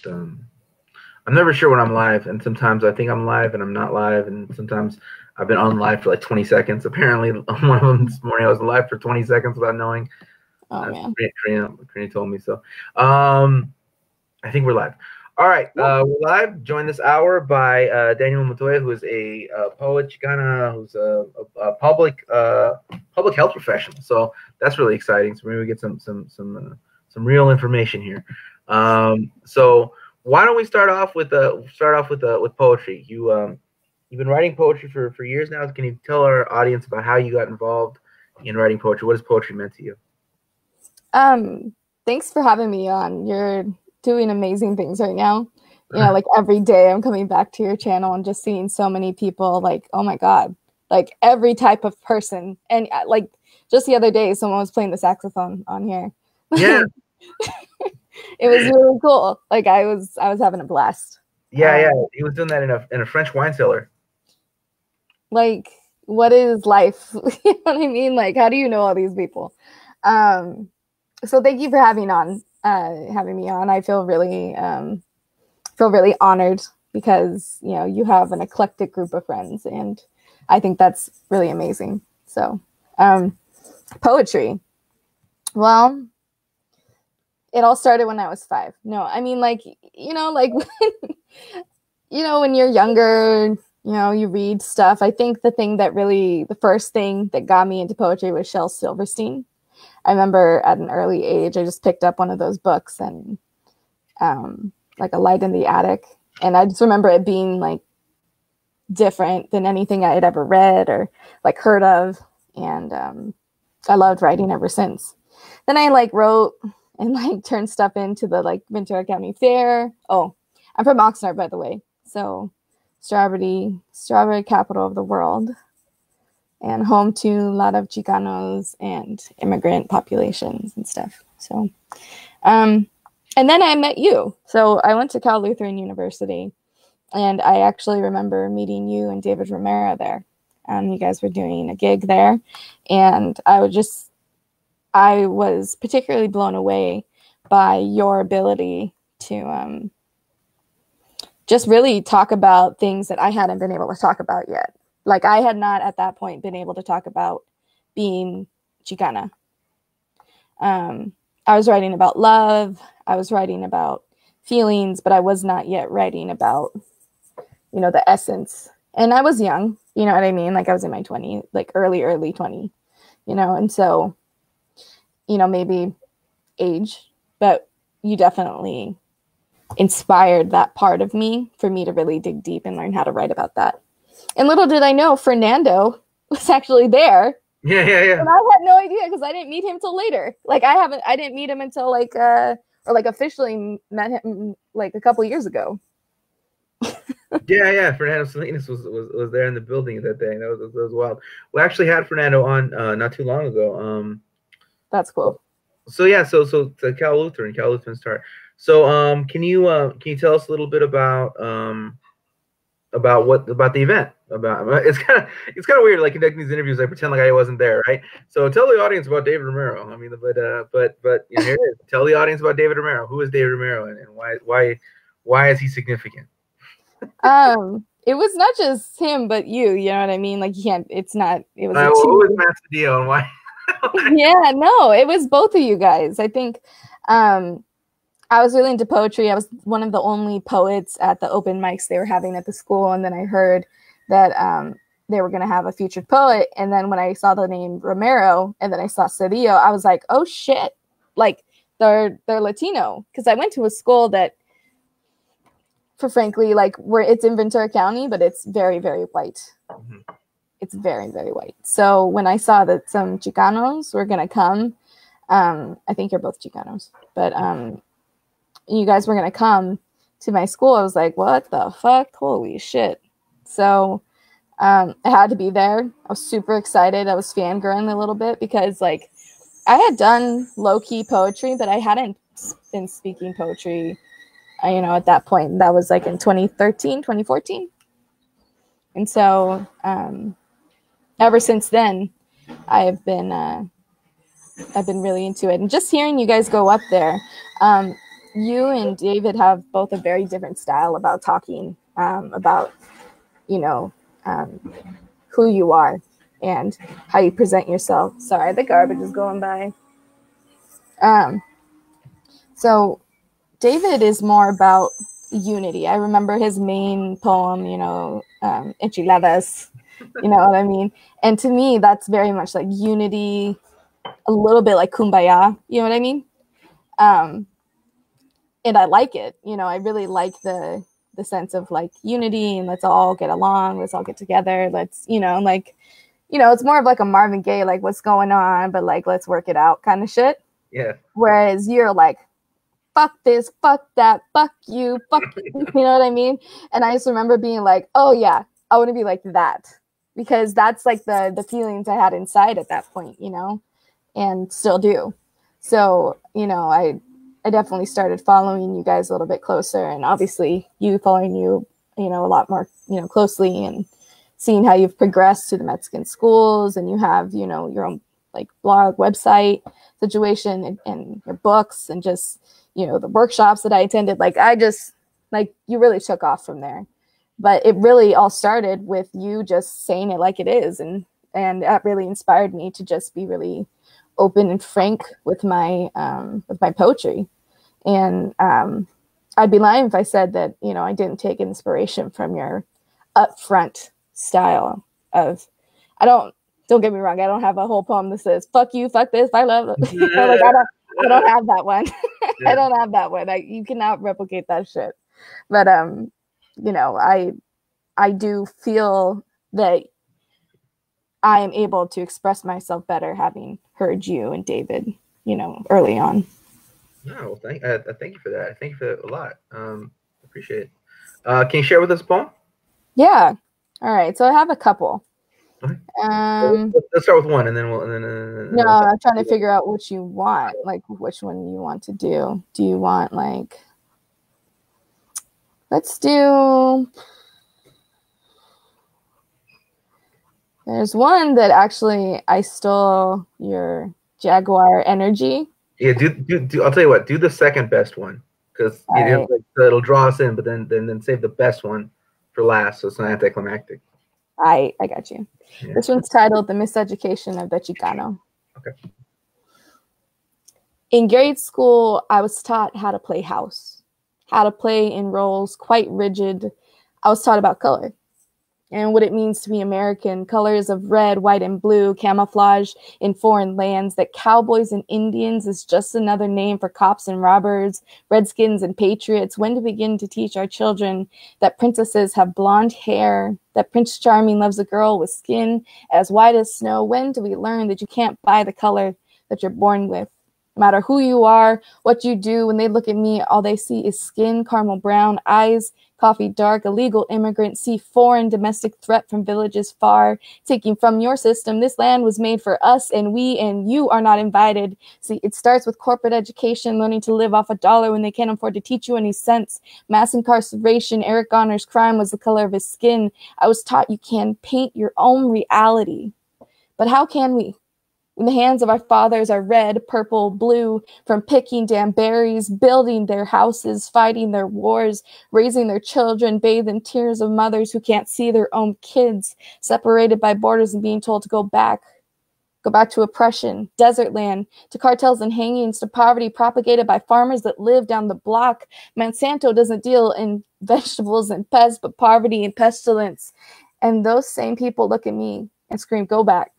I'm never sure when I'm live, and sometimes I think I'm live and I'm not live, and sometimes I've been on live for like 20 seconds. Apparently, one of them this morning I was live for 20 seconds without knowing. Oh man, Karina told me so. I think we're live. All right, we're live. Joined this hour by Danielle Montoya, who is a poet Chicana, who's a public health professional. So that's really exciting. So maybe we get some real information here. So why don't we start off with poetry? You've been writing poetry for years now. Can you tell our audience about how you got involved in writing poetry? What has poetry meant to you? Thanks for having me on. You're doing amazing things right now. You know, like every day I'm coming back to your channel and just seeing so many people, like, oh my God, like every type of person. And like just the other day, someone was playing the saxophone on here. Yeah. It was really cool. Like I was having a blast. Yeah. He was doing that in a French wine cellar. Like, what is life? You know what I mean? Like, how do you know all these people? So thank you for having me on. I feel really honored because, you know, you have an eclectic group of friends, and I think that's really amazing. So, poetry. Well, it all started when I was 5. No, I mean, like, you know, like, you know, when you're younger, you know, you read stuff. I think the first thing that got me into poetry was Shel Silverstein. I remember at an early age, I just picked up one of those books and like A Light in the Attic. And I just remember it being like different than anything I had ever read or like heard of. And I loved writing ever since. Then I like wrote and like turned stuff into the like Ventura County Fair. Oh, I'm from Oxnard, by the way. So strawberry capital of the world. And home to a lot of Chicanos and immigrant populations and stuff. So, and then I met you. So I went to Cal Lutheran University, and I actually remember meeting you and David Romero there. You guys were doing a gig there, and I was particularly blown away by your ability to just really talk about things that I hadn't been able to talk about yet. Like I had not at that point been able to talk about being Chicana. I was writing about love. I was writing about feelings, but I was not yet writing about, you know, the essence. And I was young, you know what I mean? Like I was in my 20s, like early 20, you know? And so, you know, maybe age, but you definitely inspired that part of me for me to really dig deep and learn how to write about that. And little did I know, Fernando was actually there. Yeah. And I had no idea because I didn't meet him till later. Like I didn't meet him until like officially met him like a couple years ago. Yeah. Fernando Salinas was there in the building that day. That was wild. We actually had Fernando on not too long ago. That's cool. So yeah, so the Cal Lutheran start. So can you tell us a little bit about the event? It's kind of weird, like conducting these interviews. I pretend like I wasn't there, right? So tell the audience about David Romero. I mean, but you know, here it is. Tell the audience about David Romero. Who is David Romero, and why is he significant? It was not just him, but you. You know what I mean? Like you can't. It's not. It was. Who was Macedio and why? Yeah, no, it was both of you guys. I think. I was really into poetry. I was one of the only poets at the open mics they were having at the school. And then I heard that they were going to have a featured poet. And then when I saw the name Romero and then I saw Cedillo, I was like, oh shit, like they're Latino. Because I went to a school that, for frankly, like it's in Ventura County, but it's very, very white. Mm-hmm. It's very, very white. So when I saw that some Chicanos were going to come, I think you're both Chicanos, but you guys were going to come to my school. I was like, what the fuck? Holy shit. So I had to be there. I was super excited. I was fangirling a little bit because like I had done low-key poetry, but I hadn't been speaking poetry, you know, at that point. That was like in 2013, 2014. And so ever since then, I've been really into it. And just hearing you guys go up there, you and David have both a very different style about talking about, you know, who you are and how you present yourself. Sorry, the garbage is going by. So David is more about unity. I remember his main poem, Enchiladas, you know what I mean? And to me, that's very much like unity, a little bit like Kumbaya, you know what I mean? And I like it. I really like the sense of like unity and let's all get along, let's all get together, let's, it's more of like a Marvin Gaye, like what's going on, but like let's work it out kind of shit. Yeah. Whereas you're like, fuck this, fuck that, fuck you, you know what I mean? And I just remember being like, oh yeah, I want to be like that, because that's like the feelings I had inside at that point, and still do. So, I definitely started following you guys a little bit closer, and obviously you following you, a lot more, closely, and seeing how you've progressed to the Mexican schools, and you have, your own like blog, website situation, and your books, and just, the workshops that I attended. Like, you really took off from there. But it really all started with you just saying it like it is. And that really inspired me to just be really open and frank with my poetry. And I'd be lying if I said that, I didn't take inspiration from your upfront style of, don't get me wrong, I don't have a whole poem that says, fuck you, fuck this, I love it. Like, I don't have that one. Yeah. I don't have that one. You cannot replicate that shit. But, I do feel that I am able to express myself better having heard you and David, early on. No, thank you for that. Thank you for that a lot. Appreciate it. Can you share with us a poem? Yeah. All right. So I have a couple. Okay. Let's start with one, and then we'll. No, I'm trying to figure out what you want, like which one you want to do. Do you want like? Let's do. There's one that actually I stole your Jaguar energy. Yeah, do I'll tell you what. Do the second best one, because it'll draw us in, but then save the best one for last, so it's not anticlimactic. I got you. Yeah. This one's titled The Miseducation of the Chicano. Okay. In grade school, I was taught how to play house, how to play in roles quite rigid. I was taught about color and what it means to be American, colors of red, white, and blue, camouflage in foreign lands, that cowboys and Indians is just another name for cops and robbers, redskins and patriots. When to begin to teach our children that princesses have blonde hair, that Prince Charming loves a girl with skin as white as snow? When do we learn that you can't buy the color that you're born with? No matter who you are, what you do, when they look at me, all they see is skin, caramel brown, eyes, coffee dark, illegal immigrant, see foreign domestic threat from villages far, taking from your system. This land was made for us, and we and you are not invited. See, it starts with corporate education, learning to live off $1 when they can't afford to teach you any cents. Mass incarceration, Eric Garner's crime was the color of his skin. I was taught you can paint your own reality. But how can we? When the hands of our fathers are red, purple, blue, from picking damn berries, building their houses, fighting their wars, raising their children, bathed in tears of mothers who can't see their own kids, separated by borders and being told to go back to oppression, desert land, to cartels and hangings, to poverty propagated by farmers that live down the block. Monsanto doesn't deal in vegetables and pests, but poverty and pestilence. And those same people look at me and scream, go back.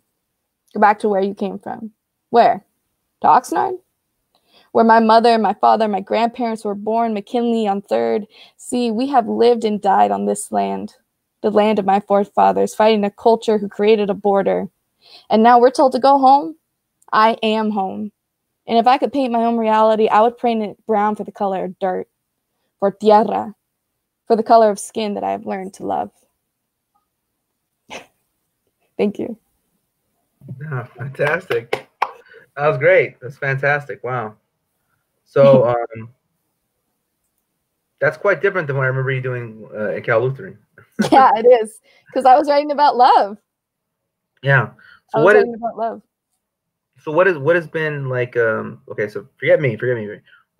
Go back to where you came from. Where? To Oxnard? Where my mother, my father, my grandparents were born, McKinley on 3rd. See, we have lived and died on this land, the land of my forefathers, fighting a culture who created a border. And now we're told to go home? I am home. And if I could paint my own reality, I would paint it brown for the color of dirt, for tierra, for the color of skin that I have learned to love. Thank you. Oh, fantastic. That was great. That's fantastic. Wow. So that's quite different than what I remember you doing at Cal Lutheran. Yeah, it is. Because I was writing about love. Yeah. So I was writing about love. So what has been like okay, so forget me.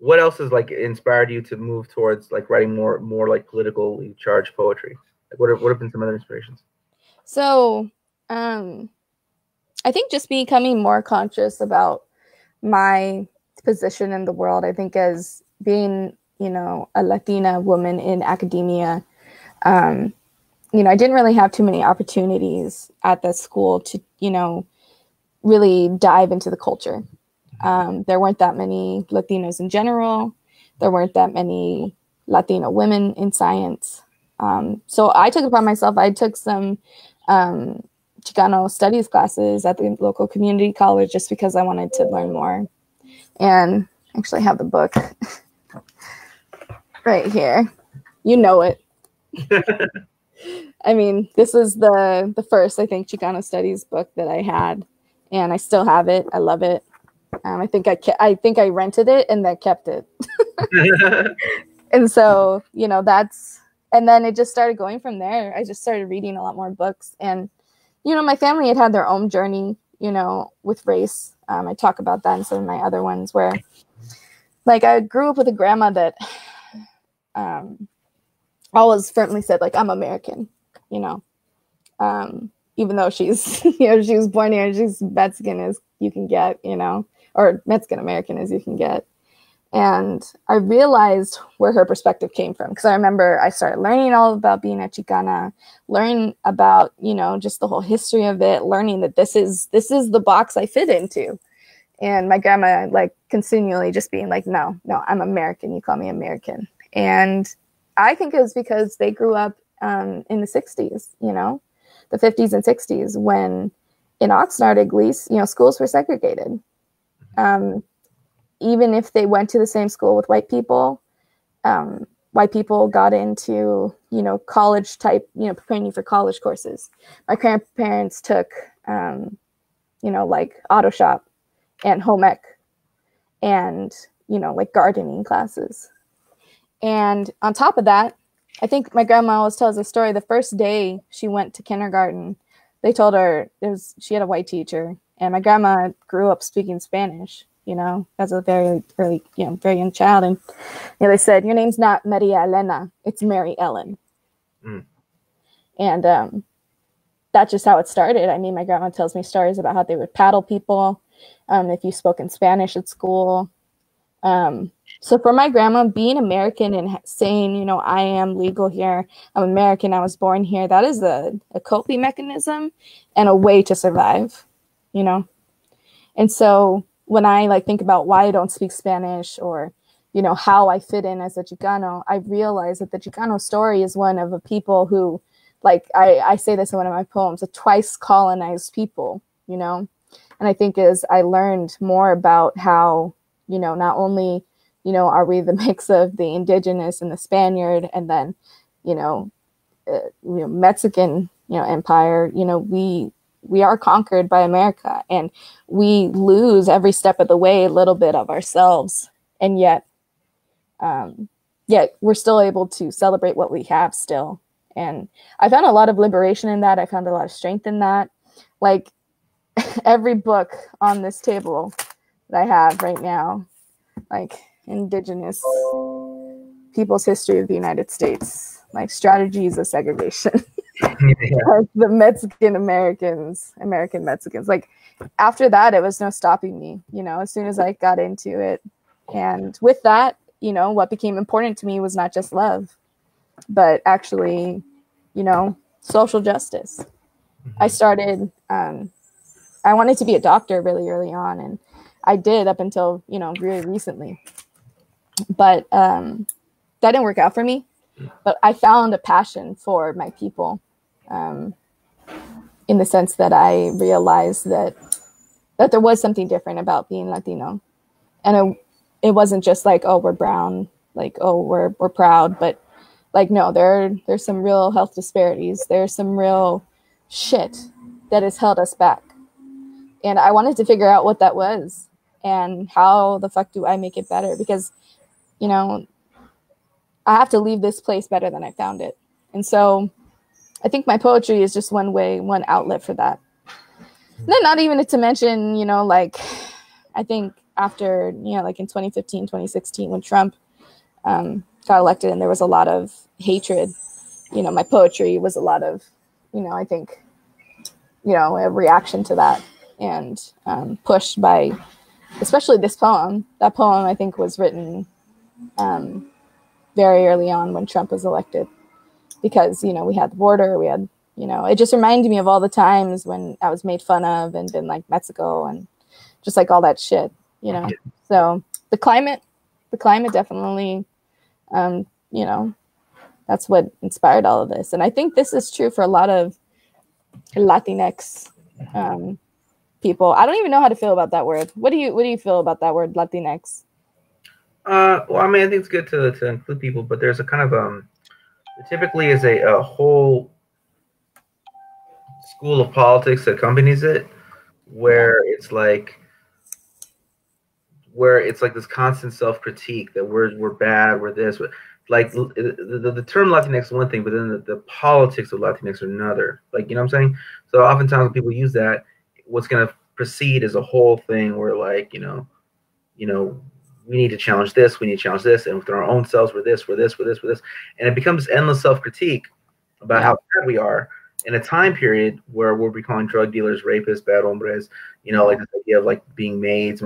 what else has like inspired you to move towards like writing more like politically charged poetry? Like what have been some other inspirations? So, I think just becoming more conscious about my position in the world. I think as being, a Latina woman in academia, I didn't really have too many opportunities at the school to, really dive into the culture. There weren't that many Latinos in general. There weren't that many Latino women in science. So I took it upon myself. I took some Chicano studies classes at the local community college just because I wanted to learn more. And I actually have the book right here. You know it. I mean, this is the first, I think, Chicano studies book that I had, and I still have it. I love it. I think I rented it and then kept it. And so, and then it just started going from there. I just started reading a lot more books, and, my family had their own journey, with race. I talk about that in some of my other ones where, like, I grew up with a grandma that always firmly said, like, I'm American, even though she's, she was born here, she's Mexican as you can get, or Mexican American as you can get. And I realized where her perspective came from, because I remember I started learning all about being a Chicana, learning about, just the whole history of it, learning that this is the box I fit into. And my grandma, like, continually just being like, no, I'm American. You call me American. And I think it was because they grew up in the 60s, the 50s and 60s, when in Oxnard, at least, schools were segregated. Even if they went to the same school with white people got into, college type, preparing you for college courses. My grandparents took, like auto shop and home ec and, like gardening classes. And on top of that, I think my grandma always tells a story. The first day she went to kindergarten, they told her she had a white teacher, and my grandma grew up speaking Spanish, as a very early, very young child. And they said, your name's not Maria Elena, it's Mary Ellen. Mm. And that's just how it started. I mean, my grandma tells me stories about how they would paddle people if you spoke in Spanish at school. So for my grandma, being American and saying, I am legal here, I'm American, I was born here, that is a coping mechanism and a way to survive, And so when I think about why I don't speak Spanish or, how I fit in as a Chicano, I realize that the Chicano story is one of a people who, like, I say this in one of my poems, a twice colonized people, And I think as I learned more about how, not only, are we the mix of the indigenous and the Spaniard and then, Mexican, empire, we are conquered by America, and we lose every step of the way a little bit of ourselves. And yet we're still able to celebrate what we have still. And I found a lot of liberation in that. I found a lot of strength in that. Like every book on this table that I have right now, like Indigenous People's History of the United States, like Strategies of Segregation, like the American Mexicans. Like after that, it was no stopping me, as soon as I got into it. And with that, what became important to me was not just love, but actually, social justice. I started, I wanted to be a doctor really early on, and I did up until, really recently. But that didn't work out for me. But I found a passion for my people, in the sense that I realized that there was something different about being Latino. And it wasn't just like, oh, we're brown, like, oh, we're proud, but like, no, there's some real health disparities. There's some real shit that has held us back. And I wanted to figure out what that was and how the fuck do I make it better? Because, I have to leave this place better than I found it. And so I think my poetry is just one outlet for that. And then not even to mention, like, I think after, like in 2015, 2016, when Trump got elected, and there was a lot of hatred, my poetry was a lot of, I think, a reaction to that, and pushed by, especially this poem. That poem, I think, was written very early on when Trump was elected, because, we had the border, we had, it just reminded me of all the times when I was made fun of and been like Mexico and just like all that shit, So the climate definitely, that's what inspired all of this. And I think this is true for a lot of Latinx people. I don't even know how to feel about that word. What do you feel about that word, Latinx? Well, I mean, I think it's good to include people, but there's a kind of there typically is a whole school of politics that accompanies it, where it's like this constant self-critique that we're bad, we're this, like the term Latinx is one thing, but then the politics of Latinx are another. Like, you know what I'm saying? So oftentimes when people use that, what's going to precede is a whole thing where, like, we need to challenge this, we need to challenge this, and within our own selves, we're this, and it becomes endless self-critique about how bad we are in a time period where we'll be calling drug dealers rapists, bad hombres, like this idea of like being maids,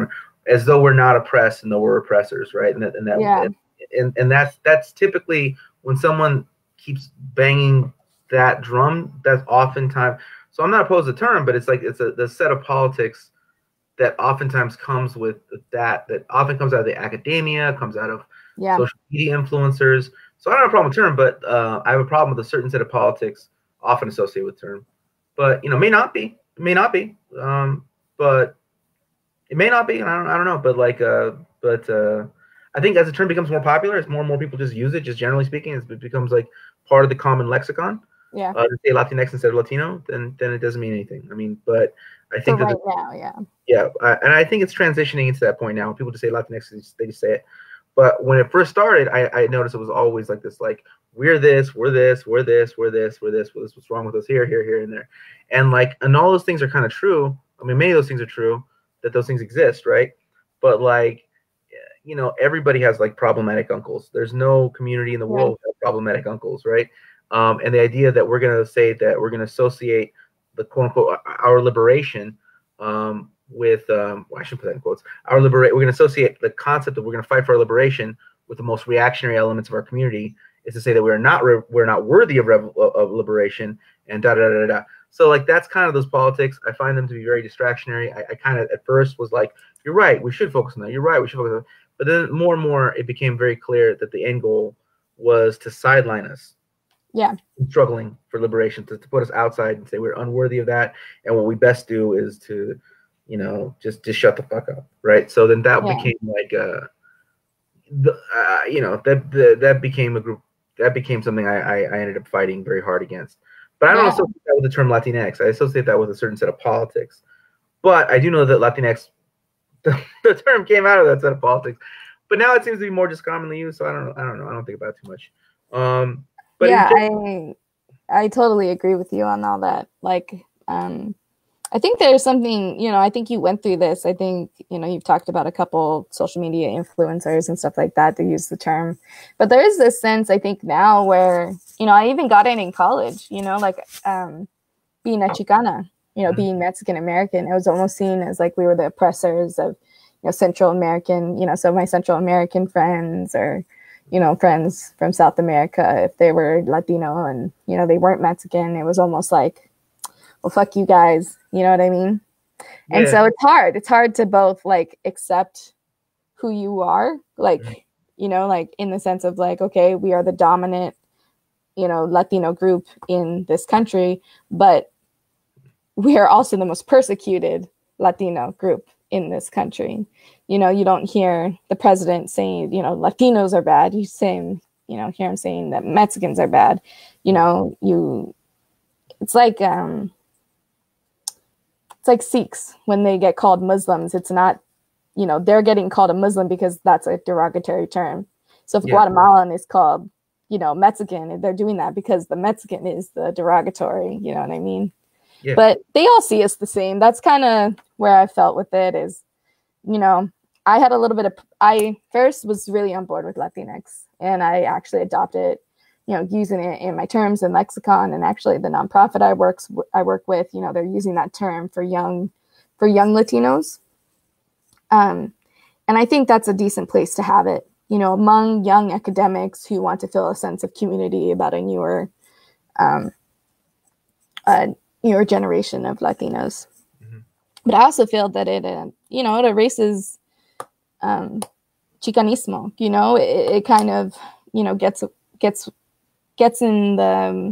as though we're not oppressed and though we're oppressors, right? And that's typically when someone keeps banging that drum. That's oftentimes. So I'm not opposed to the term, but it's like the set of politics that oftentimes comes with that often comes out of the academia, comes out of social media influencers. So I don't have a problem with the term, but I have a problem with a certain set of politics often associated with the term. But may not be. It may not be. But it may not be. I don't know. But I think as the term becomes more popular, as more and more people just use it, just generally speaking, it becomes like part of the common lexicon. Yeah. To say Latinx instead of Latino, then it doesn't mean anything. I mean, but I think right now, and I think it's transitioning into that point now. When people just say Latinx, they just say it. But when it first started, I noticed it was always like this, like, we're this, we're this, we're this, we're this, we're this, what's wrong with us here, and there. And all those things are kind of true. I mean, many of those things are true, that those things exist, right? But like, everybody has like problematic uncles. There's no community in the world with problematic uncles, right? And the idea that we're going to say that we're going to associate the quote unquote our liberation with I shouldn't put that in quotes. We're going to associate the concept of we're going to fight for our liberation with the most reactionary elements of our community, is to say that we're not worthy of liberation, and da da da da. So like, that's kind of those politics. I find them to be very distractionary. I kind of at first was like, you're right, we should focus on that. You're right, we should focus on that. But then more and more, it became very clear that the end goal was to sideline us. Yeah. Struggling for liberation, to put us outside and say we're unworthy of that, and what we best do is to, just shut the fuck up, right? So then that became like that became a group, that became something I ended up fighting very hard against. But I don't associate that with the term Latinx. I associate that with a certain set of politics. But I do know that Latinx, the term came out of that set of politics. But now it seems to be more just commonly used. So I don't know. I don't think about it too much. But I totally agree with you on all that. Like, I think there's something, I think you went through this. I think, you've talked about a couple social media influencers and stuff like that to use the term. But there is this sense, I think, now where, I even got it in college, like being a Chicana, being Mexican American. It was almost seen as like we were the oppressors of, Central American, so my Central American friends, or friends from South America, if they were Latino and, they weren't Mexican, it was almost like, well, fuck you guys. You know what I mean? Yeah. And so it's hard. It's hard to both like accept who you are, like, like in the sense of like, okay, we are the dominant, Latino group in this country, but we are also the most persecuted Latino group in this country. You don't hear the president saying, Latinos are bad. You saying, hear him saying that Mexicans are bad. It's like Sikhs when they get called Muslims. It's not, they're getting called a Muslim because that's a derogatory term. So if Guatemalan is called, Mexican, they're doing that because the Mexican is the derogatory. You know what I mean? Yeah. But they all see us the same. That's kind of where I felt with it is, I had a little bit of, I first was really on board with Latinx, and I actually adopted, using it in my terms and lexicon. And actually the nonprofit I work with, they're using that term for young Latinos. And I think that's a decent place to have it, among young academics who want to feel a sense of community about a newer generation of Latinos. Mm-hmm. But I also feel that it erases Chicanismo. It kind of, gets in the,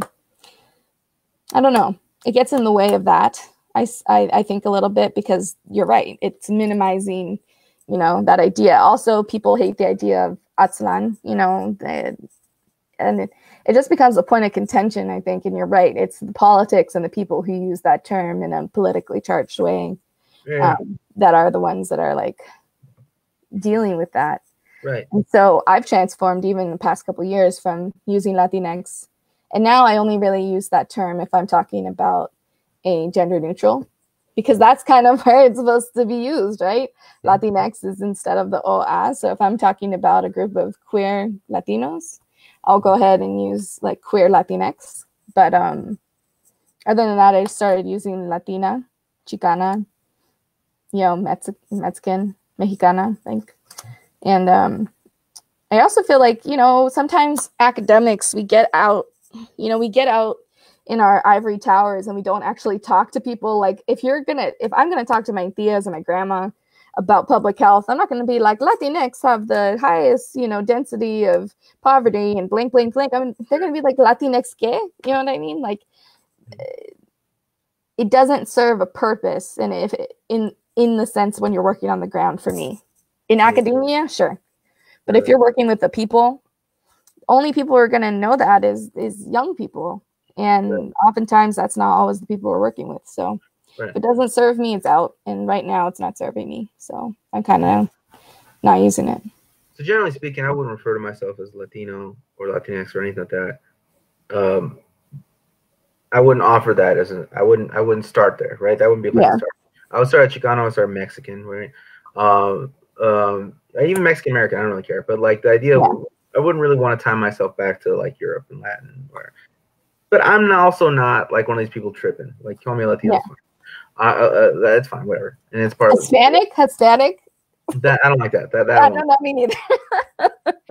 I don't know, it gets in the way of that. I think a little bit, because you're right. It's minimizing, that idea. Also, people hate the idea of Aztlan, and it just becomes a point of contention, I think. And you're right. It's the politics and the people who use that term in a politically charged way that are the ones that are like dealing with that. Right. And so I've transformed even in the past couple of years from using Latinx. And now I only really use that term if I'm talking about a gender neutral, because that's kind of where it's supposed to be used, right? Latinx is instead of the OA. So if I'm talking about a group of queer Latinos, I'll go ahead and use like queer Latinx. But other than that, I started using Latina, Chicana, Mexican, Mexicana, I think. And I also feel like, sometimes academics, we get out in our ivory towers and we don't actually talk to people. Like if I'm going to talk to my tias and my grandma about public health, I'm not going to be like, Latinx have the highest, density of poverty and blank, blank, blank. I mean, they're going to be like, Latinx qué? You know what I mean? Like it doesn't serve a purpose. And if in the sense when you're working on the ground, for me, in academia, sure. But if you're working with the people, only people who are going to know that is young people. And oftentimes that's not always the people we're working with. So if it doesn't serve me, it's out. And right now it's not serving me. So I'm kind of not using it. So generally speaking, I wouldn't refer to myself as Latino or Latinx or anything like that. I wouldn't offer that I wouldn't start there, right? That wouldn't be a place to start. I would start at Chicano, I would start Mexican, right? Even Mexican American, I don't really care. But like the idea of, I wouldn't really want to tie myself back to like Europe and Latin, but I'm also not like one of these people tripping. Like, call me a Latino. That's fine, whatever. And it's part Hispanic. That I don't like that. That I don't know, me neither.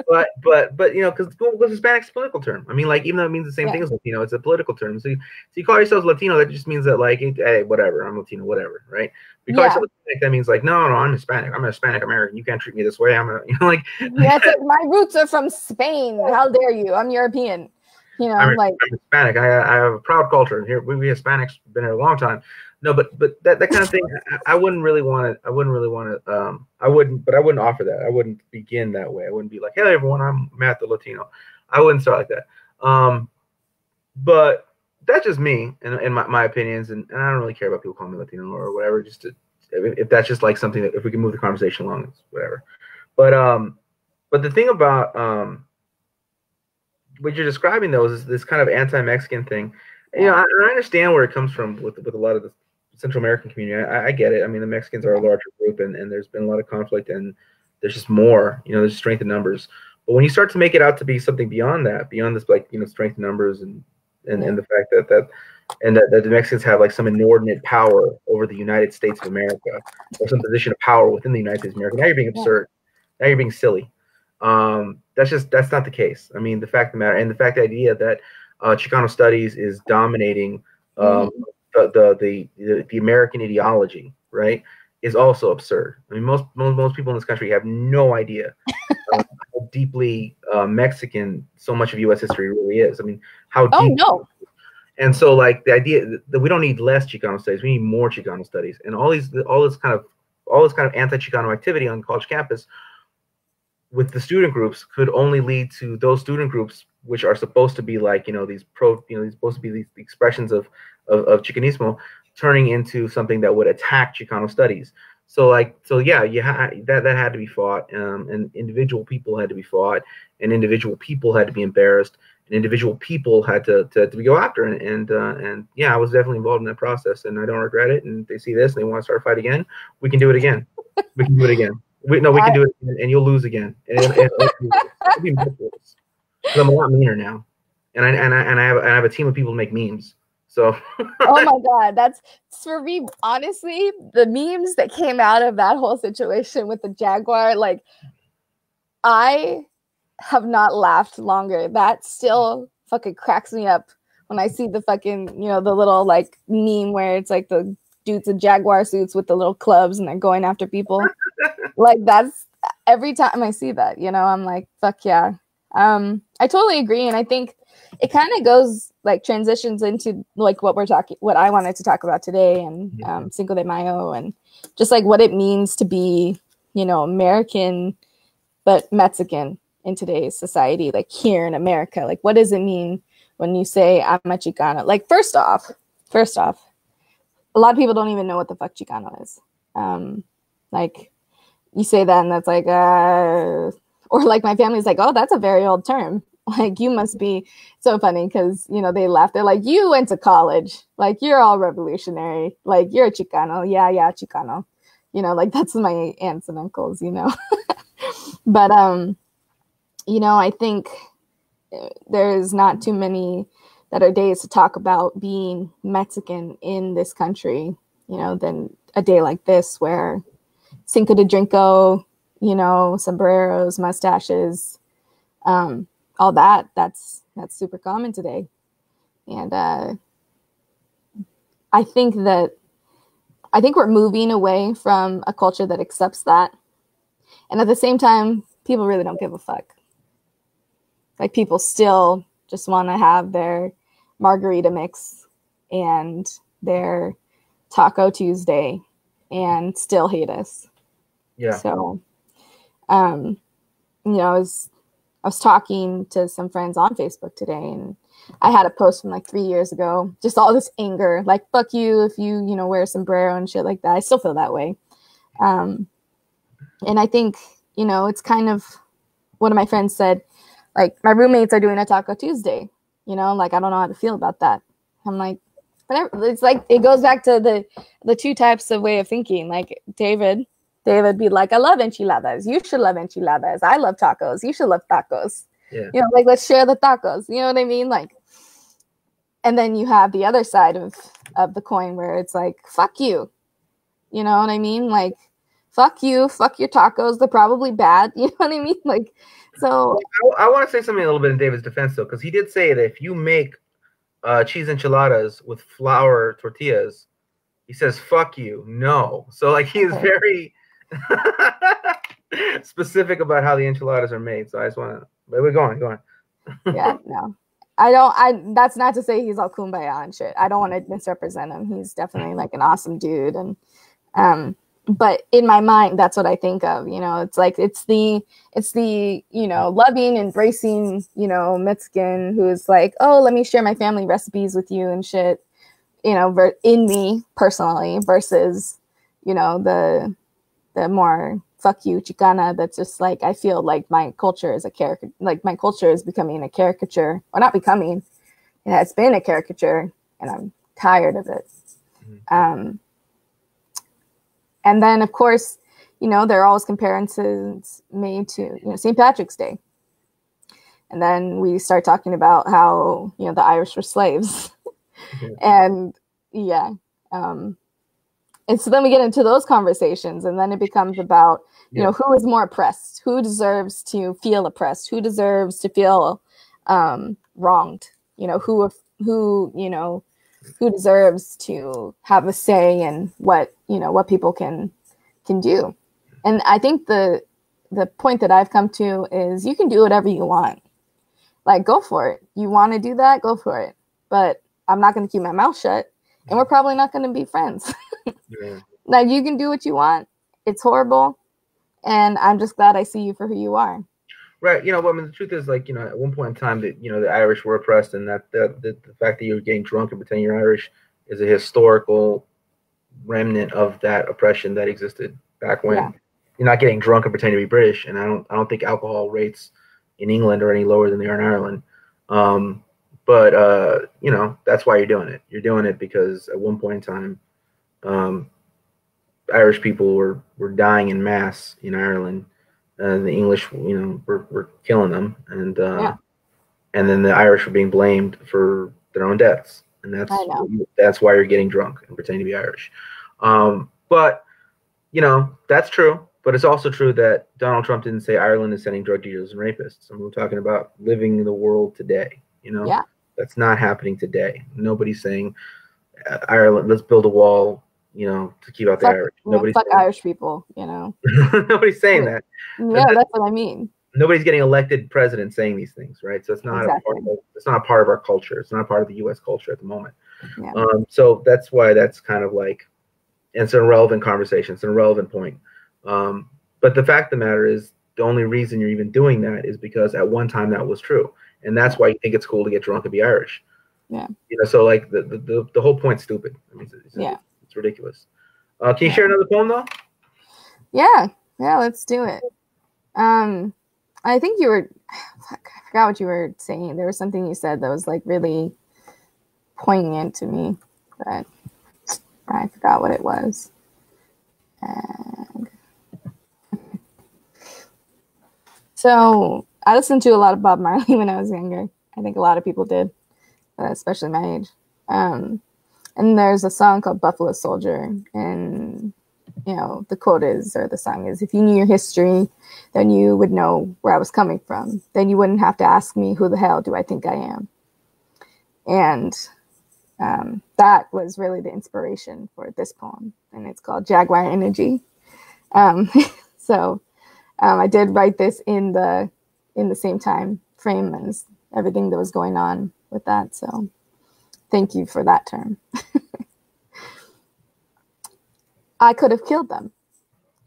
but because Hispanic's a political term. I mean, like, even though it means the same thing as Latino, it's a political term. So you call yourselves Latino, that just means that like, hey, whatever, I'm Latino, whatever, right? If you call yourself Hispanic, that means like, no, I'm Hispanic. I'm a Hispanic American. You can't treat me this way. I'm like. My roots are from Spain. How dare you? I'm European. I'm Hispanic. I have a proud culture. Here we Hispanics been here a long time. No, but that kind of thing, I wouldn't offer that. I wouldn't begin that way. I wouldn't be like, hey everyone, I'm Matt the Latino. I wouldn't start like that. But that's just me and my opinions, and I don't really care about people calling me Latino or whatever. If that's just like something that, if we can move the conversation along, it's whatever. But the thing about what you're describing though is this kind of anti-Mexican thing. I understand where it comes from with a lot of the Central American community. I get it. I mean, the Mexicans are a larger group, and there's been a lot of conflict, and there's just more. There's strength in numbers. But when you start to make it out to be something beyond that, beyond this, like, strength in numbers, and the fact that the Mexicans have like some inordinate power over the United States of America, or some position of power within the United States of America, now you're being absurd. Now you're being silly. That's not the case. I mean, the fact of the matter, and the idea that Chicano studies is dominating the American ideology, right, is also absurd. I mean, most people in this country have no idea how deeply Mexican so much of U.S. history really is. I mean, how deep. Oh, no. And so, like, the idea that we don't need less Chicano studies, we need more Chicano studies, and all this kind of anti-Chicano activity on college campus with the student groups could only lead to those student groups, which are supposed to be like, these supposed to be these expressions of Chicanismo, turning into something that would attack Chicano studies. That had to be fought, and individual people had to be fought, and individual people had to be embarrassed, and individual people had to go after, and I was definitely involved in that process, and I don't regret it. And if they see this and they want to start a fight again, we can do it again. We can do it again. We can do it, and you'll lose again. And it'll be much worse. 'Cause I'm a lot meaner now, and I have a team of people to make memes. So. Oh my God, that's for me. Honestly, the memes that came out of that whole situation with the Jaguar, like, I have not laughed longer. That still fucking cracks me up when I see the fucking, the little like meme where it's like the dudes in Jaguar suits with the little clubs and they're going after people. Like, that's every time I see that, I'm like, fuck yeah. I totally agree. And I think it kind of goes like transitions into like what I wanted to talk about today, and Cinco de Mayo, and just like what it means to be, American, but Mexican in today's society, like here in America. Like, what does it mean when you say I'm a Chicano? Like, first off, a lot of people don't even know what the fuck Chicano is. Like, you say that and that's like, or like my family's like, oh, that's a very old term. Like, you must be so funny because, they laugh. They're like, you went to college. Like, you're all revolutionary. Like, you're a Chicano. Yeah, Chicano. Like, that's my aunts and uncles, But, I think there's not too many that are days to talk about being Mexican in this country, than a day like this where Cinco de Drinko, sombreros, mustaches, all that's super common today. And I think we're moving away from a culture that accepts that. And at the same time, people really don't give a fuck. Like, people still just want to have their margarita mix and their Taco Tuesday and still hate us. Yeah. So, I was talking to some friends on Facebook today, and I had a post from like 3 years ago, just all this anger, like, fuck you if you, wear a sombrero and shit like that. I still feel that way. And I think, it's kind of, one of my friends said, like, my roommates are doing a Taco Tuesday, like, I don't know how to feel about that. I'm like, whatever. It's like, it goes back to the two types of way of thinking. Like, David be like, I love enchiladas. You should love enchiladas. I love tacos. You should love tacos. Yeah. Like, let's share the tacos. You know what I mean? Like, and then you have the other side of the coin where it's like, fuck you. You know what I mean? Like, fuck you, fuck your tacos. They're probably bad. You know what I mean? Like, so. I want to say something a little bit in David's defense, though, because he did say that if you make cheese enchiladas with flour tortillas, he says, fuck you. No. So, like, he is very specific about how the enchiladas are made. So I just want to, but we're going. Yeah, no. That's not to say he's all kumbaya and shit. I don't want to misrepresent him. He's definitely like an awesome dude. And, but in my mind, that's what I think of, it's like, it's the, loving, embracing, Mexican who's like, oh, let me share my family recipes with you and shit, in me personally versus, the more fuck you Chicana that's just like, I feel like my culture is a caricature, like my culture is becoming a caricature, or not becoming, it has been a caricature, and I'm tired of it. And then, of course, there are always comparisons made to, St. Patrick's Day. And then we start talking about how, the Irish were slaves. And yeah. And so then we get into those conversations, and then it becomes about, who is more oppressed, who deserves to feel oppressed, who deserves to feel wronged, who deserves to have a say in what people can do. And I think the point that I've come to is you can do whatever you want. Like, go for it. You want to do that? Go for it. But I'm not going to keep my mouth shut, and we're probably not going to be friends. Yeah. Like, you can do what you want. It's horrible. And I'm just glad I see you for who you are. Right. Well, I mean, the truth is, like, at one point in time that, the Irish were oppressed, and that the fact that you're getting drunk and pretending you're Irish is a historical remnant of that oppression that existed back when. You're not getting drunk and pretending to be British. And I don't think alcohol rates in England are any lower than they are in Ireland. But that's why you're doing it. You're doing it because at one point in time, Irish people were dying in mass in Ireland. The English, were killing them, and then the Irish were being blamed for their own deaths, and I know. that's why you're getting drunk and pretending to be Irish. But that's true. But it's also true that Donald Trump didn't say Ireland is sending drug dealers and rapists. And we're talking about living in the world today. Yeah. That's not happening today. Nobody's saying Ireland, let's build a wall, to keep out the Irish. Fuck Irish people, Nobody's saying that. Yeah, that's what I mean. Nobody's getting elected president saying these things, right? So it's not it's not a part of our culture. It's not a part of the U.S. culture at the moment. Yeah. So that's why that's kind of like, it's an irrelevant conversation. It's an irrelevant point. But the fact of the matter is, the only reason you're even doing that is because at one time that was true, and that's why you think it's cool to get drunk and be Irish. Yeah. So like the whole point's stupid. I mean, it's ridiculous. Can you share another poem though? Yeah, let's do it. I think you were, I forgot what you were saying. There was something you said that was like really poignant to me, but I forgot what it was. And so I listened to a lot of Bob Marley when I was younger. I think a lot of people did, especially my age. And there's a song called Buffalo Soldier, and the quote is, or the song is, if you knew your history, then you would know where I was coming from. Then you wouldn't have to ask me, who the hell do I think I am? And that was really the inspiration for this poem, and it's called Jaguar Energy. So I did write this in the same time frame as everything that was going on with that. So thank you for that term. I could have killed them.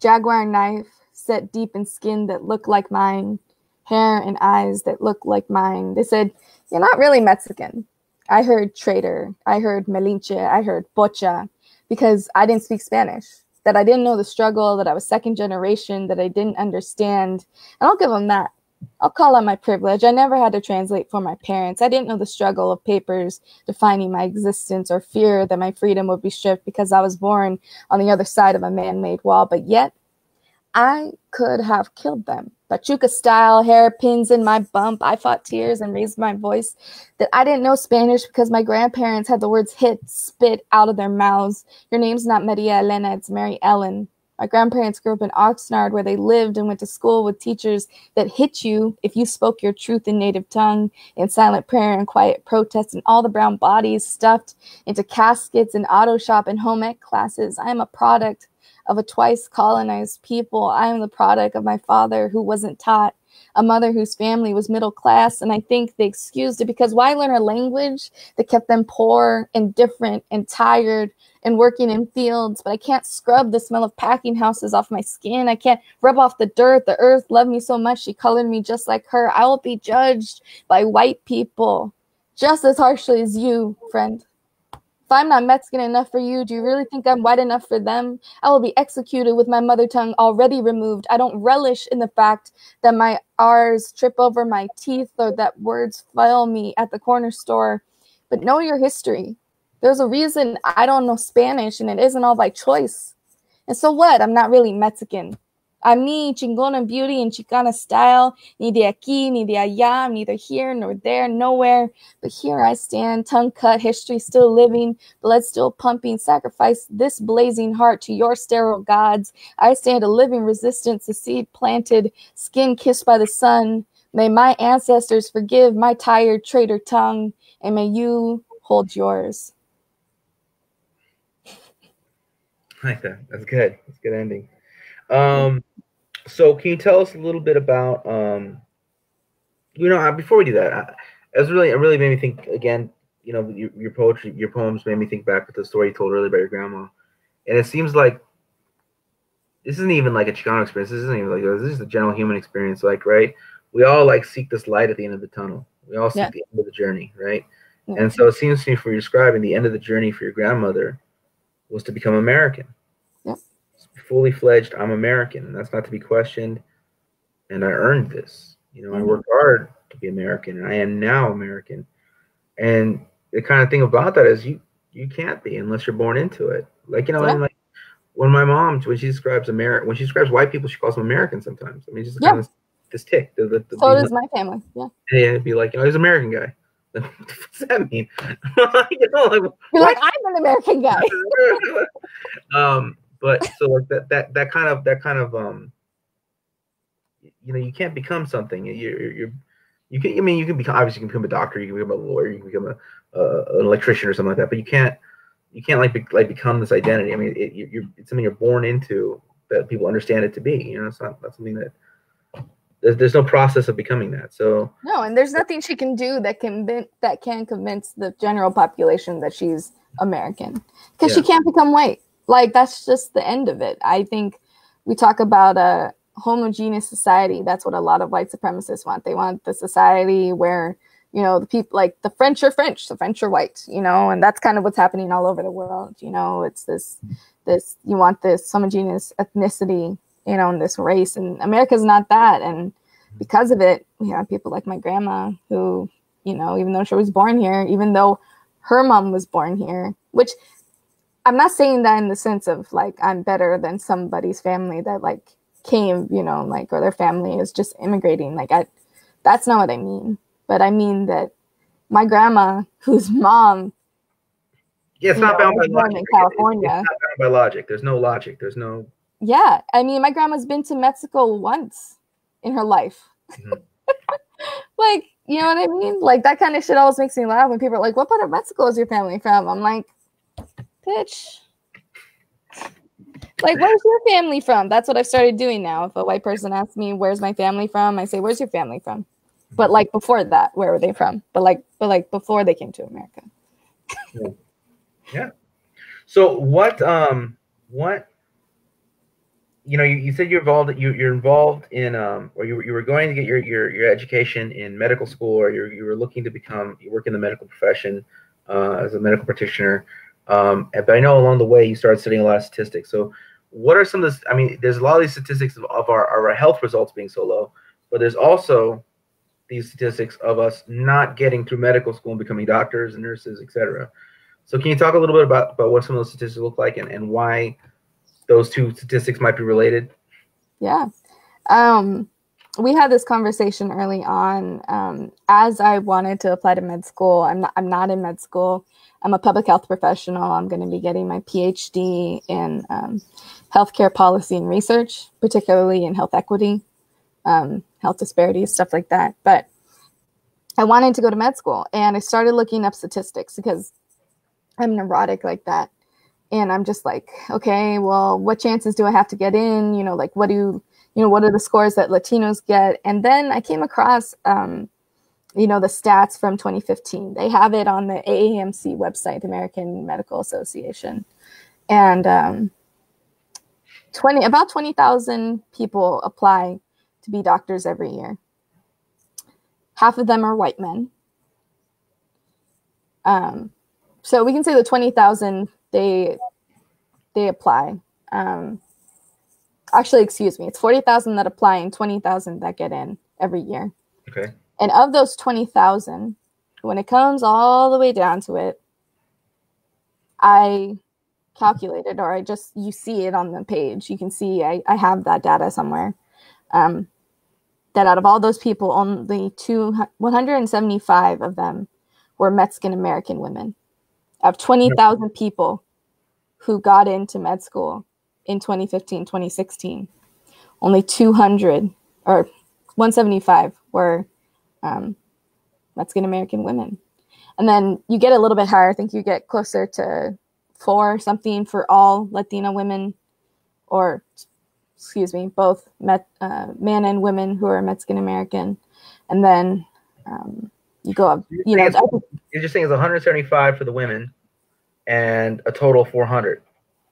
Jaguar knife set deep in skin that looked like mine, hair and eyes that looked like mine. They said, you're not really Mexican. I heard traitor. I heard Melinche. I heard pocha, because I didn't speak Spanish, that I didn't know the struggle, that I was second generation, that I didn't understand. And I'll give them that. I'll call out my privilege. I never had to translate for my parents. I didn't know the struggle of papers defining my existence, or fear that my freedom would be stripped because I was born on the other side of a man-made wall. But yet, I could have killed them. Pachuca style, hairpins in my bump. I fought tears and raised my voice. That I didn't know Spanish because my grandparents had the words hit, spit out of their mouths. Your name's not Maria Elena, it's Mary Ellen. My grandparents grew up in Oxnard, where they lived and went to school with teachers that hit you if you spoke your truth in native tongue, in silent prayer and quiet protest, and all the brown bodies stuffed into caskets and auto shop and home ec classes. I am a product of a twice colonized people. I am the product of my father who wasn't taught, a mother whose family was middle class, and I think they excused it because why learn a language that kept them poor and different and tired and working in fields? But I can't scrub the smell of packing houses off my skin. I can't rub off the dirt. The earth loved me so much, she colored me just like her. I will be judged by white people just as harshly as you, friend. If I'm not Mexican enough for you, do you really think I'm white enough for them? I will be executed with my mother tongue already removed. I don't relish in the fact that my R's trip over my teeth, or that words fail me at the corner store. But know your history. There's a reason I don't know Spanish, and it isn't all by choice. And so what? I'm not really Mexican. I'm me, chingona beauty and Chicana style, ni de aquí, ni de allá. I'm neither here nor there, nowhere. But here I stand, tongue cut, history still living, blood still pumping, sacrifice this blazing heart to your sterile gods. I stand a living resistance, a seed planted, skin kissed by the sun. May my ancestors forgive my tired traitor tongue, and may you hold yours. I like that. That's good. That's a good ending. So can you tell us a little bit about, before we do that, it really made me think again, your poetry, your poems made me think back to the story you told earlier about your grandma. And it seems like this isn't even like a Chicano experience. This isn't even like, this is a general human experience. Like, right. We all like seek this light at the end of the tunnel. We all seek the end of the journey. Right. Yeah. And so it seems to me, for you describing, the end of the journey for your grandmother was to become American. Fully fledged, I'm American, and that's not to be questioned. And I earned this. I worked hard to be American, and I am now American. And the kind of thing about that is you can't be unless you're born into it. Like, and like when my mom, when she describes white people, she calls them Americans sometimes. I mean, just kind of this tick. So does my family. Yeah. Yeah, it'd be like, he's an American guy. What does that mean? You're like, I'm an American guy. But so like that kind of you can't become something. You can. I mean, you can become, obviously you can become a doctor, you can become a lawyer, you can become an electrician or something like that. But you can't become this identity. I mean, it's something you're born into that people understand it to be. It's not something that there's no process of becoming that. So no, and there's nothing she can do that can convince the general population that she's American, because she can't become white. Like, that's just the end of it. I think we talk about a homogeneous society. That's what a lot of white supremacists want. They want the society where, the people, like the French are French, the French are white, and that's kind of what's happening all over the world. It's this you want this homogeneous ethnicity, in this race, and America's not that. And because of it, we have people like my grandma who, even though she was born here, even though her mom was born here, which I'm not saying that in the sense of like I'm better than somebody's family that like came, or their family is just immigrating. Like that's not what I mean. But I mean that my grandma, whose mom, it's not bound by logic. In California. It's not bound by logic. There's no logic. There's no. Yeah, I mean, my grandma's been to Mexico once in her life. Mm-hmm. Like, you know what I mean? Like, that kind of shit always makes me laugh when people are like, "What part of Mexico is your family from?" I'm like, bitch. Like, where's your family from? That's what I've started doing now. If a white person asks me, "Where's my family from?" I say, "Where's your family from?" But like before that, where were they from? But like before they came to America. Yeah. So what you said you're involved in or you were going to get your education in medical school, or you were looking to work in the medical profession as a medical practitioner. But I know along the way you started studying a lot of statistics. So what are some of the, I mean, there's a lot of these statistics of our health results being so low, but there's also these statistics of us not getting through medical school and becoming doctors and nurses, etc. So can you talk a little bit about what some of those statistics look like and why those two statistics might be related? Yeah. We had this conversation early on. As I wanted to apply to med school, I'm not in med school. I'm a public health professional. I'm going to be getting my PhD in healthcare policy and research, particularly in health equity, health disparities, stuff like that. But I wanted to go to med school, and I started looking up statistics because I'm neurotic like that. And I'm just like, okay, well, what chances do I have to get in? Like, what are the scores that Latinos get? And then I came across, the stats from 2015. They have it on the AAMC website, American Medical Association. And about 20,000 people apply to be doctors every year. Half of them are white men. So we can say the 20,000, they apply. Actually, excuse me, it's 40,000 that apply and 20,000 that get in every year. Okay. And of those 20,000, when it comes all the way down to it, I calculated, or you see it on the page. You can see I have that data somewhere. That out of all those people, only 175 of them were Mexican American women. Of 20,000 people who got into med school in 2015, 2016, only 200 or 175 were Mexican American women. And then you get a little bit higher. I think you get closer to 4 something for all Latina women, or excuse me, both men and women who are Mexican American. And then you go up. You're just saying it's 175 for the women and a total of 400,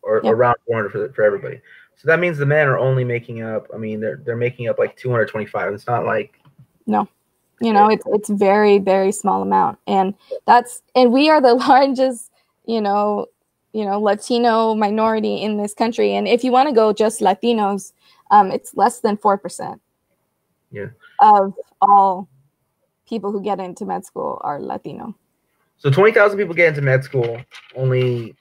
or around 400 for everybody. So that means the men are only making up, I mean, they're making up like 225. It's not like. No, it's very, very small amount. And we are the largest, Latino minority in this country. And if you want to go just Latinos, it's less than 4%. Yeah. Of all people who get into med school are Latino. So 20,000 people get into med school. Only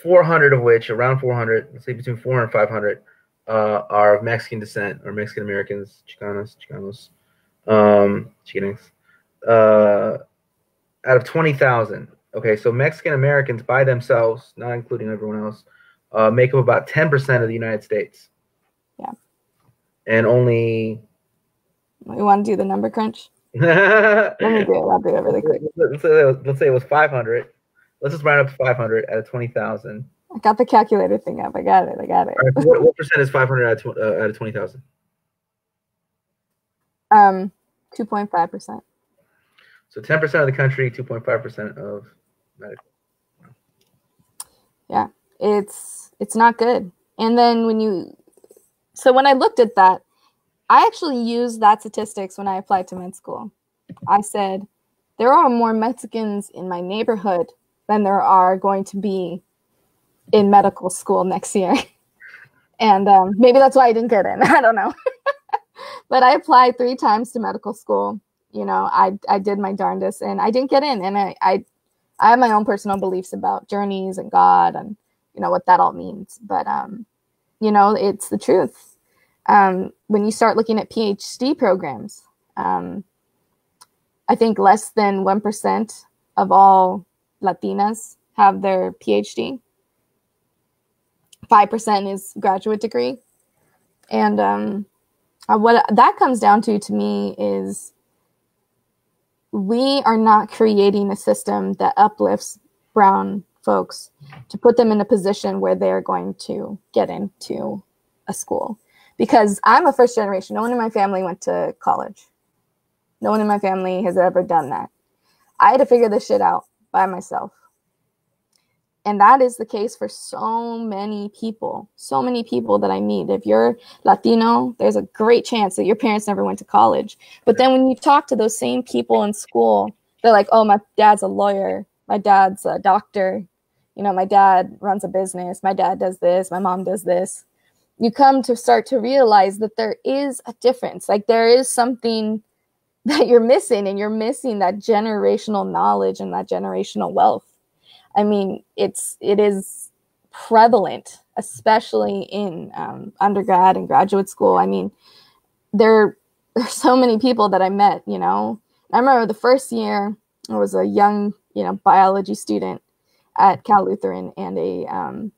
400 of which, around 400, let's say between 400 and 500, are of Mexican descent or Mexican Americans, Chicanos, Chicanx. Out of 20,000. Okay, so Mexican Americans by themselves, not including everyone else, make up about 10% of the United States. Yeah. And only. You want to do the number crunch? Let me do it. I'll do it really quick. Let's say it was 500. Let's just round up to 500 out of 20,000. I got the calculator thing up. I got it. All right, what percent is 500 out of 20,000? 2.5%. So 10% of the country, 2.5% of medical. Yeah, it's not good. And then when I looked at that, I actually used that statistics when I applied to med school. I said, there are more Mexicans in my neighborhood than there are going to be in medical school next year. And maybe that's why I didn't get in. I don't know. But I applied 3 times to medical school. You know, I did my darndest and I didn't get in. And I have my own personal beliefs about journeys and God and, you know, what that all means. But, you know, it's the truth. When you start looking at PhD programs, I think less than 1% of all Latinas have their PhD. 5% is graduate degree. And what that comes down to me is we are not creating a system that uplifts brown folks to put them in a position where they're going to get into a school. Because I'm a first generation. No one in my family went to college. No one in my family has ever done that. I had to figure this shit out by myself. And that is the case for so many people that I meet. If you're Latino, there's a great chance that your parents never went to college. But then when you talk to those same people in school, they're like, oh, my dad's a lawyer. My dad's a doctor. You know, my dad runs a business. My dad does this. My mom does this. You come to start to realize that there is a difference. Like there is something that you're missing, and you're missing that generational knowledge and that generational wealth. I mean, it is prevalent, especially in undergrad and graduate school. I mean, there's so many people that I met, you know. I remember the first year, I was a young, you know, biology student at Cal Lutheran, and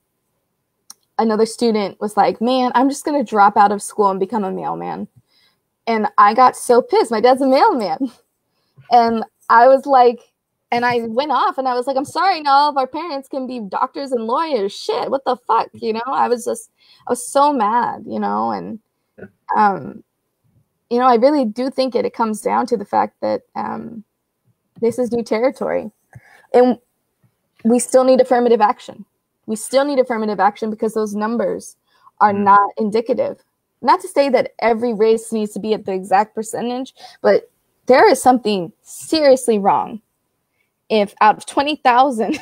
another student was like, man, I'm just going to drop out of school and become a mailman. And I got so pissed. My dad's a mailman. And I was like, and I went off and I was like, I'm sorry, not all of our parents can be doctors and lawyers. Shit, what the fuck? You know, I was so mad, you know, and, you know, I really do think it comes down to the fact that this is new territory. And we still need affirmative action. We still need affirmative action because those numbers are not indicative. Not to say that every race needs to be at the exact percentage, but there is something seriously wrong if out of 20,000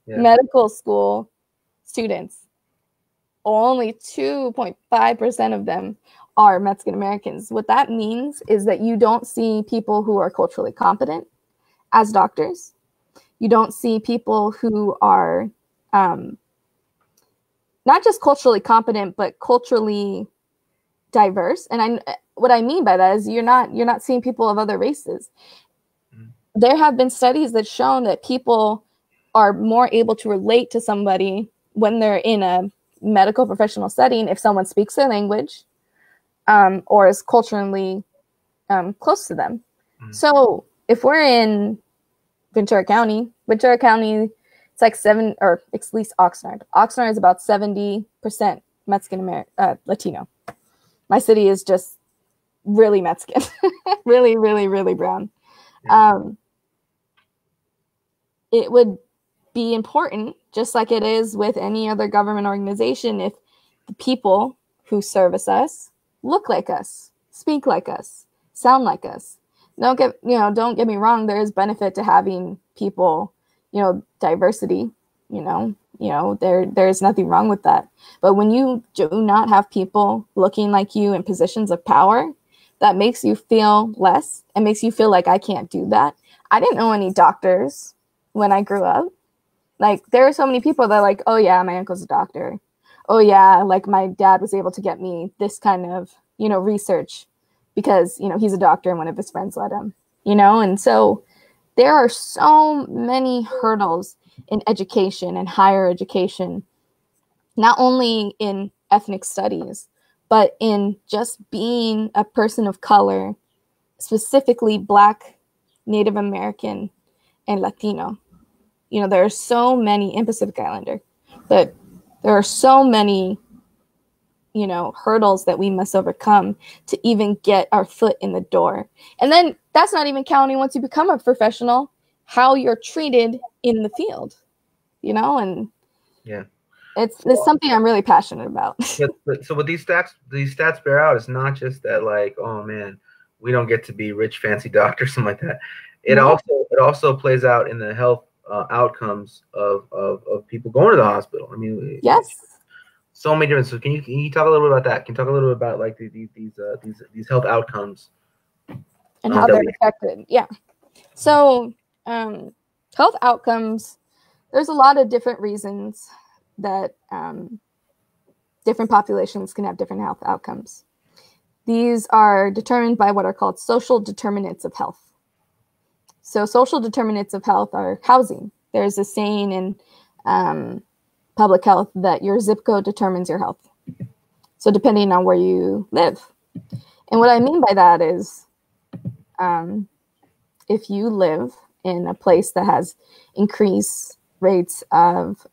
medical school students, only 2.5% of them are Mexican Americans. What that means is that you don't see people who are culturally competent as doctors. You don't see people who are not just culturally competent, but culturally diverse. And what I mean by that is you're not seeing people of other races. There have been studies that shown that people are more able to relate to somebody when they're in a medical professional setting if someone speaks their language or is culturally close to them. So if we're in Ventura County, it's like or at least Oxnard. Oxnard is about 70% Mexican Latino. My city is just really Mexican, really, really, really brown. It would be important, just like it is with any other government organization, if the people who service us look like us, speak like us, sound like us. Don't get me wrong. There is benefit to having people, you know, diversity. There's nothing wrong with that. But when you do not have people looking like you in positions of power, that makes you feel less. It makes you feel like I can't do that. I didn't know any doctors when I grew up. Like, there are so many people that are like, oh yeah, my uncle's a doctor. Oh yeah, like my dad was able to get me this kind of, research because, he's a doctor and one of his friends let him, and so there are so many hurdles in education and higher education, not only in ethnic studies, but in just being a person of color, specifically Black, Native American, and Latino. There are so many in Pacific Islander, but there are so many, hurdles that we must overcome to even get our foot in the door. And then that's not even counting once you become a professional, how you're treated in the field, and yeah, it's something I'm really passionate about. but so what these stats bear out is not just that, like, oh man, we don't get to be rich, fancy doctors, something like that. It also plays out in the health outcomes of people going to the hospital. I mean, yes. So many different. So can you talk a little bit about that? Can you talk a little bit about like these health outcomes and how they're affected? Yeah. So health outcomes. There's a lot of different reasons that different populations can have different health outcomes. These are determined by what are called social determinants of health. So social determinants of health are housing. There's a saying in public health that your zip code determines your health. So depending on where you live. And what I mean by that is if you live in a place that has increased rates of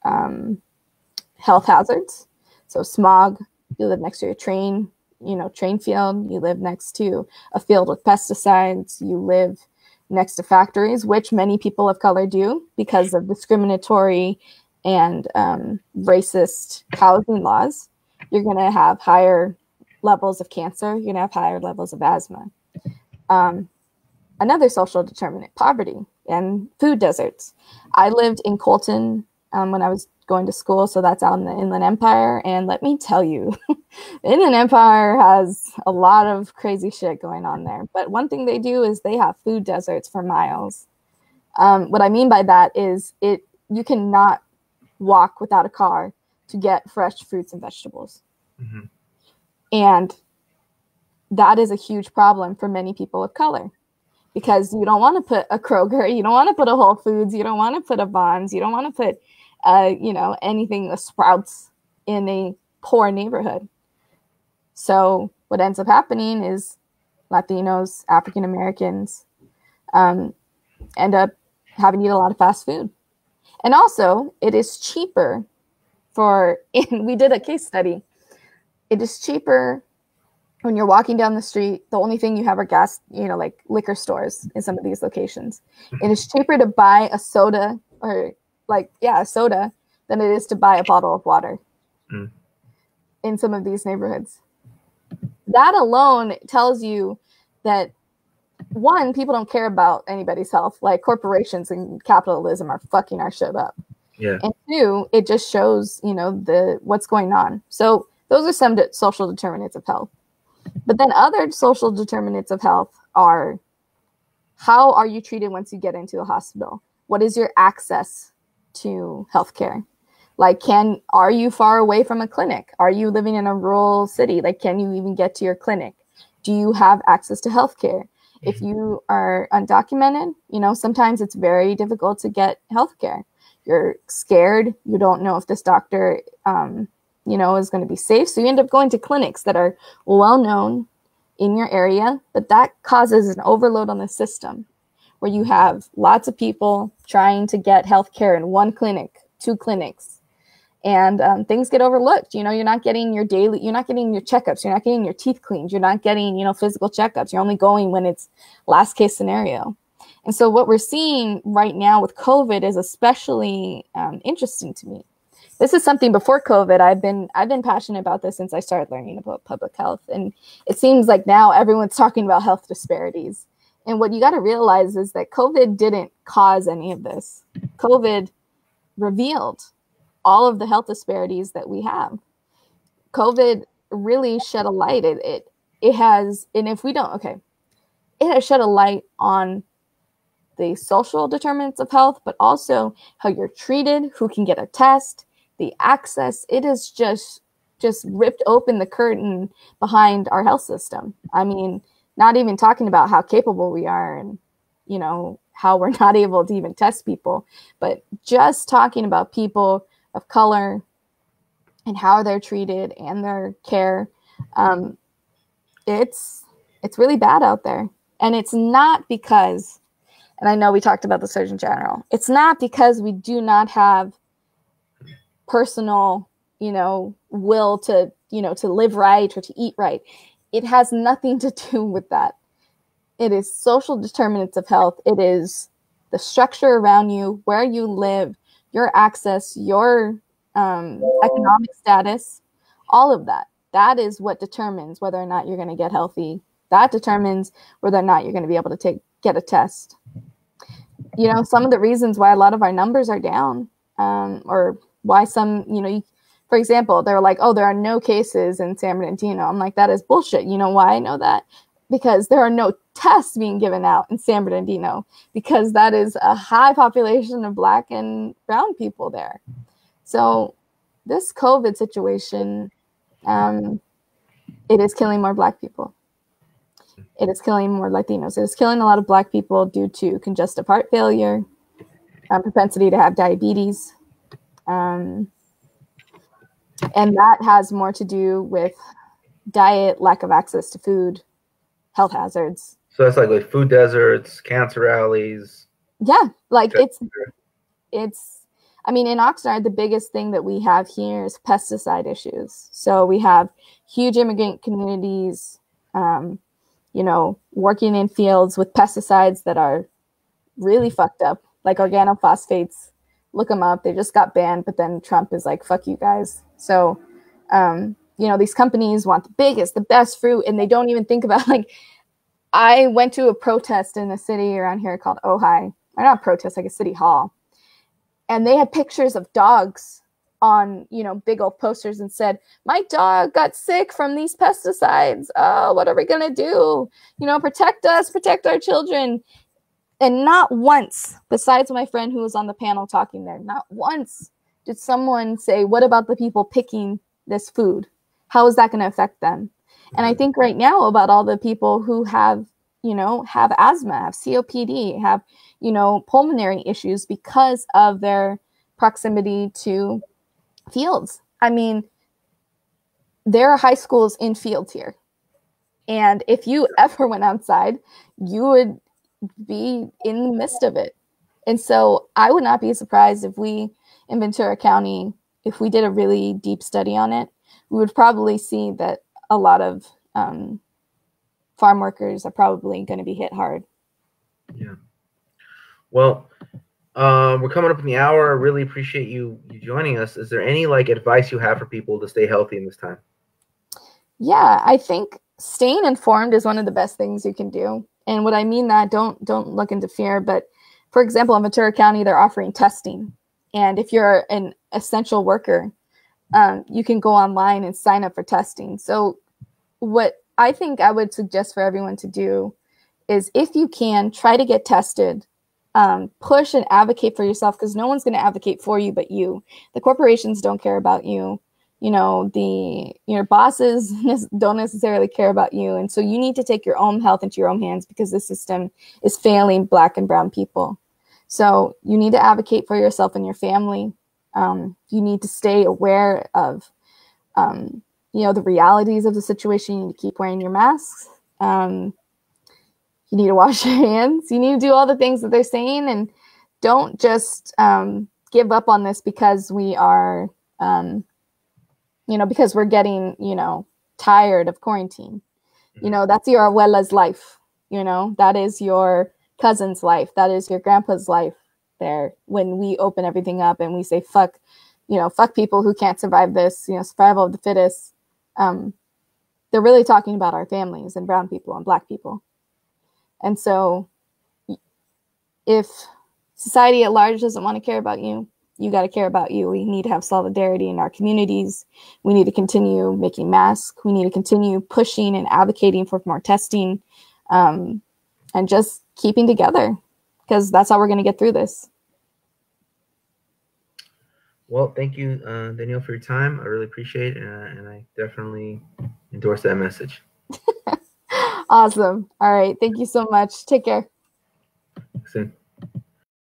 health hazards, so smog, you live next to a train field, you live next to a field with pesticides, you live next to factories, which many people of color do because of discriminatory and racist housing laws, you're going to have higher levels of cancer, you're going to have higher levels of asthma. Another social determinant, poverty and food deserts. I lived in Colton when I was going to school, so that's out in the Inland Empire, and let me tell you, the Inland Empire has a lot of crazy shit going on there, but one thing they do is they have food deserts for miles. What I mean by that is you cannot walk without a car to get fresh fruits and vegetables. Mm-hmm. And that is a huge problem for many people of color because you don't want to put a Kroger, you don't want to put a Whole Foods, you don't want to put a Vons, you don't want to put, anything, a Sprouts in a poor neighborhood. So what ends up happening is Latinos, African Americans end up having to eat a lot of fast food. And also, it is cheaper we did a case study. It is cheaper when you're walking down the street. The only thing you have are gas, like liquor stores in some of these locations. It is cheaper to buy a soda a soda than it is to buy a bottle of water in some of these neighborhoods. That alone tells you that, one, people don't care about anybody's health. Like corporations and capitalism are fucking our shit up. Yeah. And two, it just shows, what's going on. So those are some social determinants of health. But then other social determinants of health are, how are you treated once you get into a hospital? What is your access to healthcare? Like, are you far away from a clinic? Are you living in a rural city? Like, can you even get to your clinic? Do you have access to healthcare? If you are undocumented, sometimes it's very difficult to get healthcare. You're scared. You don't know if this doctor, is going to be safe. So you end up going to clinics that are well known in your area, but that causes an overload on the system where you have lots of people trying to get healthcare in one clinic, two clinics, and things get overlooked. You're not getting your checkups. You're not getting your teeth cleaned. You're not getting, physical checkups. You're only going when it's last case scenario. And so what we're seeing right now with COVID is especially interesting to me. This is something before COVID. I've been passionate about this since I started learning about public health. And it seems like now everyone's talking about health disparities. And what you got to realize is that COVID didn't cause any of this. COVID revealed all of the health disparities that we have. COVID really shed a light. It has, and if we don't, it has shed a light on the social determinants of health, but also how you're treated, who can get a test, the access. It is just ripped open the curtain behind our health system. I mean, not even talking about how capable we are and, you know, how we're not able to even test people, but just talking about people of color and how they're treated and their care. It's really bad out there. And it's not because, and I know we talked about the Surgeon General, it's not because we do not have personal, you know, will to, you know, to live right or to eat right. It has nothing to do with that. It is social determinants of health. It is the structure around you, where you live, your access, your economic status, all of that. That is what determines whether or not you're going to get healthy. That determines whether or not you're going to be able to get a test. You know, some of the reasons why a lot of our numbers are down, or why some, you know, for example, they're like, oh, there are no cases in San Bernardino. I'm like, that is bullshit. You know why I know that? Because there are no tests being given out in San Bernardino, because that is a high population of Black and brown people there. So this COVID situation, it is killing more Black people. It is killing more Latinos. It is killing a lot of Black people due to congestive heart failure, propensity to have diabetes. And that has more to do with diet, lack of access to food, health hazards. So that's like food deserts, cancer alleys. Yeah, like it's, I mean, in Oxnard, the biggest thing that we have here is pesticide issues. So we have huge immigrant communities, you know, working in fields with pesticides that are really fucked up, like organophosphates. Look them up. They just got banned, but then Trump is like, fuck you guys. So, you know, these companies want the biggest, the best fruit, and they don't even think about, like, I went to a protest in a city around here called Ojai, or not a protest, like a city hall. And they had pictures of dogs on, you know, big old posters and said, my dog got sick from these pesticides. Oh, what are we going to do? You know, protect us, protect our children. And not once, besides my friend who was on the panel talking there, not once did someone say, what about the people picking this food? How is that going to affect them? And I think right now about all the people who have, you know, have asthma, have COPD, have, you know, pulmonary issues because of their proximity to fields. I mean, there are high schools in fields here. And if you ever went outside, you would be in the midst of it. And so I would not be surprised if we in Ventura County, if we did a really deep study on it, we would probably see that a lot of farm workers are probably going to be hit hard. Yeah. Well, we're coming up in the hour. I really appreciate you joining us. Is there any like advice you have for people to stay healthy in this time? Yeah, I think staying informed is one of the best things you can do. And what I mean that, don't look into fear, but for example, in Ventura County, they're offering testing. And if you're an essential worker, you can go online and sign up for testing. So what I think I would suggest for everyone to do is, if you can, try to get tested, push and advocate for yourself, because no one's going to advocate for you but you. The corporations don't care about you. You know, your bosses don't necessarily care about you. And so you need to take your own health into your own hands, because the system is failing Black and brown people. So you need to advocate for yourself and your family. You need to stay aware of, you know, the realities of the situation. You need to keep wearing your masks. You need to wash your hands. You need to do all the things that they're saying, and don't just give up on this because we are, you know, because we're getting, you know, tired of quarantine. You know, that's your abuela's life. You know, that is your cousin's life. That is your grandpa's life there. When we open everything up and we say, fuck, you know, fuck people who can't survive this, you know, survival of the fittest. They're really talking about our families and brown people and Black people. And so if society at large doesn't want to care about you, you got to care about you. We need to have solidarity in our communities. We need to continue making masks. We need to continue pushing and advocating for more testing, and just keeping together. because that's how we're going to get through this. Well, thank you, Danielle, for your time. I really appreciate it, and I definitely endorse that message. Awesome. All right. Thank you so much. Take care. Soon.